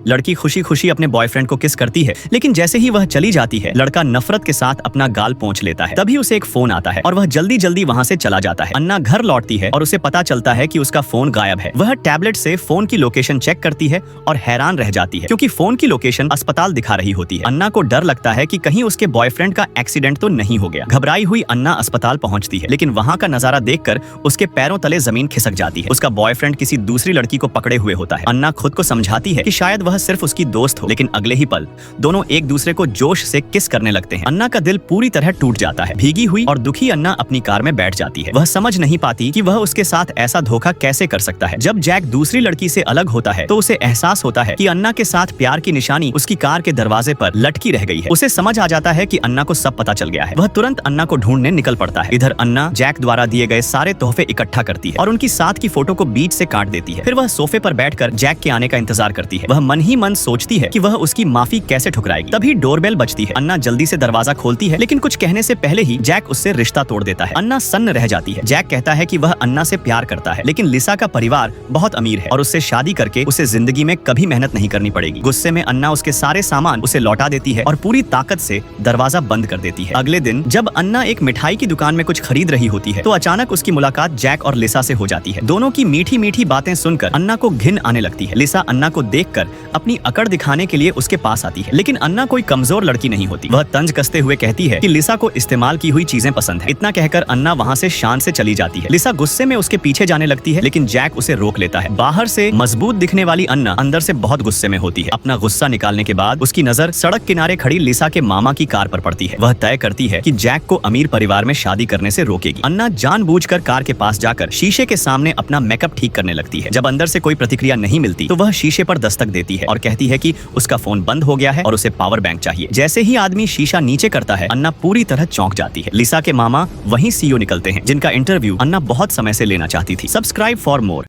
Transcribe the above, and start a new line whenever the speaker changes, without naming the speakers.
लड़की खुशी खुशी अपने बॉयफ्रेंड को किस करती है, लेकिन जैसे ही वह चली जाती है लड़का नफरत के साथ अपना गाल पोंछ लेता है। तभी उसे एक फोन आता है और वह जल्दी जल्दी वहाँ से चला जाता है। अन्ना घर लौटती है और उसे पता चलता है कि उसका फोन गायब है। वह टैबलेट से फोन की लोकेशन चेक करती है और हैरान रह जाती है क्योंकि फोन की लोकेशन अस्पताल दिखा रही होती है। अन्ना को डर लगता है कि कहीं उसके बॉयफ्रेंड का एक्सीडेंट तो नहीं हो गया। घबराई हुई अन्ना अस्पताल पहुंचती है, लेकिन वहाँ का नजारा देखकर उसके पैरों तले जमीन खिसक जाती है। उसका बॉयफ्रेंड किसी दूसरी लड़की को पकड़े हुए होता है। अन्ना खुद को समझाती है कि शायद वह सिर्फ उसकी दोस्त हो, लेकिन अगले ही पल दोनों एक दूसरे को जोश से किस करने लगते हैं। अन्ना का दिल पूरी तरह टूट जाता है। भीगी हुई और दुखी अन्ना अपनी कार में बैठ जाती है। वह समझ नहीं पाती कि वह उसके साथ ऐसा धोखा कैसे कर सकता है। जब जैक दूसरी लड़की से अलग होता है तो उसे एहसास होता है कि अन्ना के साथ प्यार की निशानी उसकी कार के दरवाजे पर लटकी रह गई है। उसे समझ आ जाता है कि अन्ना को सब पता चल गया है। वह तुरंत अन्ना को ढूंढने निकल पड़ता है। इधर अन्ना जैक द्वारा दिए गए सारे तोहफे इकट्ठा करती है और उनकी साथ की फोटो को बीच से काट देती है। फिर वह सोफे पर बैठकर जैक के आने का इंतजार करती है। वह मन ही मन सोचती है कि वह उसकी माफी कैसे ठुकराएगी। तभी डोरबेल बजती है। अन्ना जल्दी से दरवाजा खोलती है, लेकिन कुछ कहने से पहले ही जैक उससे रिश्ता तोड़ देता है। अन्ना सन्न रह जाती है। जैक कहता है कि वह अन्ना से प्यार करता है, लेकिन लिसा का परिवार बहुत अमीर है और उससे शादी करके उसे जिंदगी में कभी मेहनत नहीं करनी पड़ेगी। गुस्से में अन्ना उसके सारे सामान उसे लौटा देती है और पूरी ताकत से दरवाजा बंद कर देती है। अगले दिन जब अन्ना एक मिठाई की दुकान में कुछ खरीद रही होती है तो अचानक उसकी मुलाकात जैक और लिसा से हो जाती है। दोनों की मीठी मीठी बातें सुनकर अन्ना को घिन आने लगती है। लिसा अन्ना को देखकर अपनी अकड़ दिखाने के लिए उसके पास आती है, लेकिन अन्ना कोई कमजोर लड़की नहीं होती। वह तंज कसते हुए कहती है कि लिसा को इस्तेमाल की हुई चीजें पसंद है। इतना कहकर अन्ना वहाँ से शान से चली जाती है। लिसा गुस्से में उसके पीछे जाने लगती है, लेकिन जैक उसे रोक लेता है। बाहर से मजबूत दिखने वाली अन्ना अंदर से बहुत गुस्से में होती है। अपना गुस्सा निकालने के बाद उसकी नजर सड़क किनारे खड़ी लिसा के मामा की कार पर पड़ती है। वह तय करती है कि जैक को अमीर परिवार में शादी करने से रोकेगी। अन्ना जानबूझकर कार के पास जाकर शीशे के सामने अपना मेकअप ठीक करने लगती है। जब अंदर से कोई प्रतिक्रिया नहीं मिलती तो वह शीशे पर दस्तक देती है और कहती है कि उसका फोन बंद हो गया है और उसे पावर बैंक चाहिए। जैसे ही आदमी शीशा नीचे करता है अन्ना पूरी तरह चौंक जाती है। लिसा के मामा वहीं सीईओ निकलते हैं, जिनका इंटरव्यू अन्ना बहुत समय से लेना चाहती थी। Subscribe for more.